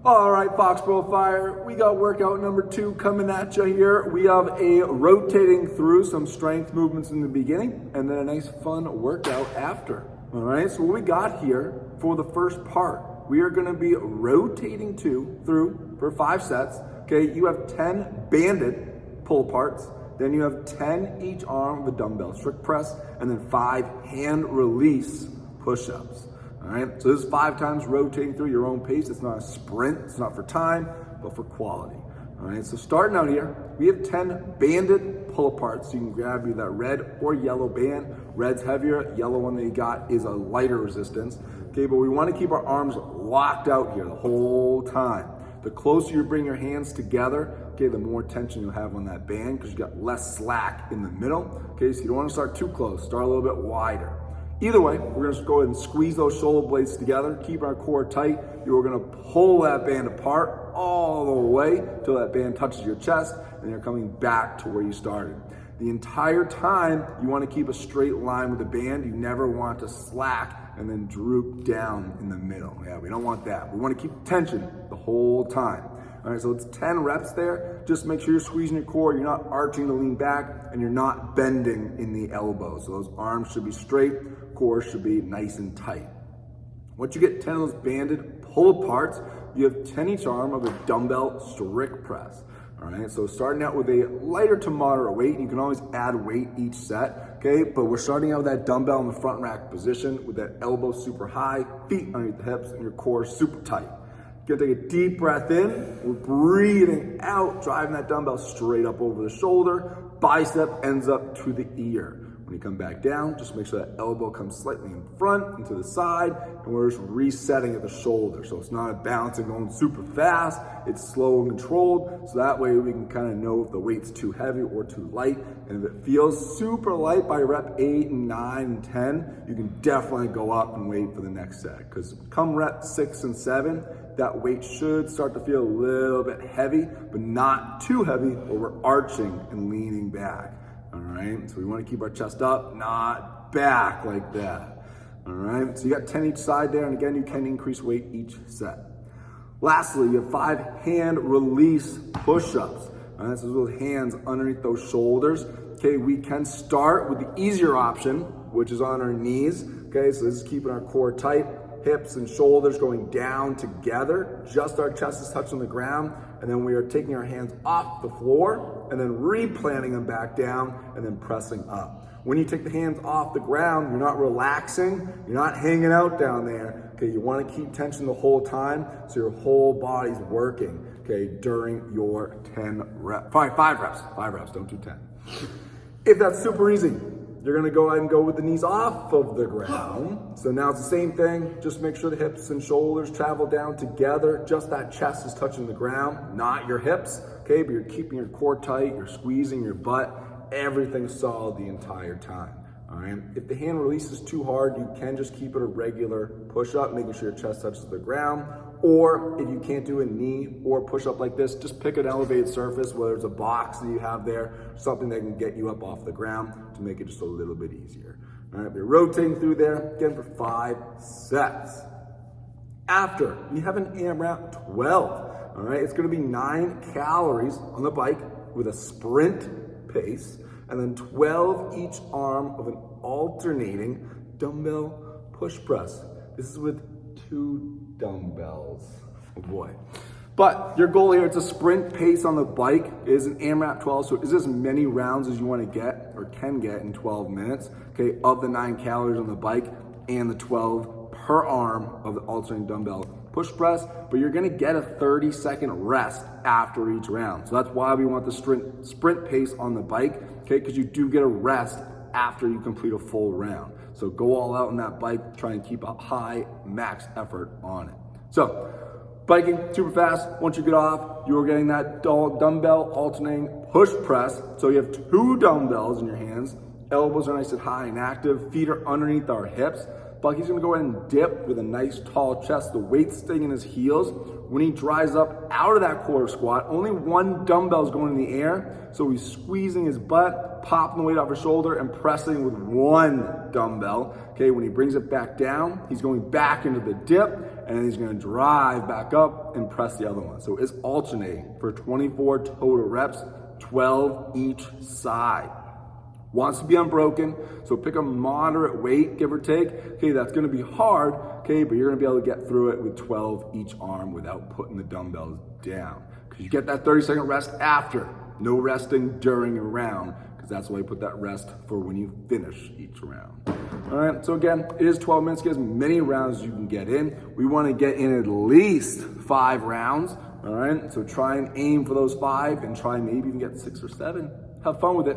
All right, Foxborough Fire, we got workout number 2 coming at you here. We have a rotating through some strength movements in the beginning and then a nice fun workout after. All right, so what we got here for the first part, we are gonna be rotating through for 5 sets. Okay, you have 10 banded pull aparts, then you have 10 each arm of a dumbbell strict press, and then 5 hand release push-ups. All right, so this is 5 times rotating through your own pace. It's not a sprint, it's not for time, but for quality. All right, so starting out here, we have 10 banded pull aparts. So you can grab either that red or yellow band. Red's heavier, yellow one that you got is a lighter resistance. Okay, but we want to keep our arms locked out here the whole time. The closer you bring your hands together, okay, the more tension you'll have on that band because you got less slack in the middle. Okay, so you don't want to start too close, start a little bit wider. Either way, we're gonna go ahead and squeeze those shoulder blades together, keep our core tight. You're gonna pull that band apart all the way till that band touches your chest, and you're coming back to where you started. The entire time, you wanna keep a straight line with the band. You never want to slack and then droop down in the middle. Yeah, we don't want that. We wanna keep tension the whole time. All right, so it's 10 reps there. Just make sure you're squeezing your core, you're not arching to lean back, and you're not bending in the elbows. So those arms should be straight, core should be nice and tight. Once you get 10 of those banded pull aparts, you have 10 each arm of a dumbbell strict press. All right, so starting out with a lighter to moderate weight, you can always add weight each set, okay? But we're starting out with that dumbbell in the front rack position with that elbow super high, feet underneath the hips, and your core super tight. You're gonna take a deep breath in, we're breathing out, driving that dumbbell straight up over the shoulder, bicep ends up to the ear. When you come back down, just make sure that elbow comes slightly in front and to the side, and we're just resetting at the shoulder. So it's not a balance and going super fast, it's slow and controlled, so that way we can kind of know if the weight's too heavy or too light. And if it feels super light by rep 8 and 9 and 10, you can definitely go up and wait for the next set. Because come rep 6 and 7, that weight should start to feel a little bit heavy, but not too heavy where we're arching and leaning back. All right, so we want to keep our chest up, not back like that. All right, so you got 10 each side there, and again, you can increase weight each set. Lastly, you have 5 hand release push-ups. All right, so those hands underneath those shoulders. Okay, we can start with the easier option, which is on our knees. Okay, so this is keeping our core tight, hips and shoulders going down together, just our chest is touching the ground, and then we are taking our hands off the floor and then replanting them back down and then pressing up. When you take the hands off the ground, you're not relaxing, you're not hanging out down there. Okay, you want to keep tension the whole time so your whole body's working, okay, during your 5 reps, don't do 10. If that's super easy, you're gonna go ahead and go with the knees off of the ground. So now it's the same thing, just make sure the hips and shoulders travel down together, just that chest is touching the ground, not your hips, okay? But you're keeping your core tight, you're squeezing your butt, everything's solid the entire time, all right? If the hand release is too hard, you can just keep it a regular push-up, making sure your chest touches the ground. Or if you can't do a knee or push up like this, just pick an elevated surface, whether it's a box that you have there, something that can get you up off the ground to make it just a little bit easier. All right, we're rotating through there, again for 5 sets. After, you have an AMRAP 12. All right, it's gonna be 9 calories on the bike with a sprint pace, and then 12 each arm of an alternating dumbbell push press. This is with 2 dumbbells. Oh boy. But your goal here, it's a sprint pace on the bike. It is an AMRAP 12, so it's as many rounds as you want to get or can get in 12 minutes, okay, of the 9 calories on the bike and the 12 per arm of the alternating dumbbell push press, but you're gonna get a 30-second rest after each round. So that's why we want the sprint pace on the bike, okay, because you do get a rest after you complete a full round. So go all out on that bike, try and keep a high max effort on it. So biking super fast, once you get off, you're getting that dumbbell alternating push press. So you have 2 dumbbells in your hands, elbows are nice and high and active, feet are underneath our hips. Bucky's gonna go ahead and dip with a nice tall chest, the weight staying in his heels. When he dries up out of that quarter squat, only one dumbbell is going in the air, so he's squeezing his butt, popping the weight off his shoulder, and pressing with one dumbbell. Okay, when he brings it back down, he's going back into the dip, and then he's gonna drive back up and press the other one. So it's alternating for 24 total reps, 12 each side. Wants to be unbroken, so pick a moderate weight, give or take. Okay, that's gonna be hard, okay, but you're gonna be able to get through it with 12 each arm without putting the dumbbells down. Because you get that 30-second rest after, no resting during a round, because that's why you put that rest for when you finish each round. All right, so again, it is 12 minutes, get as many rounds as you can get in. We wanna get in at least 5 rounds, all right? So try and aim for those 5 and try and maybe even get 6 or 7. Have fun with it.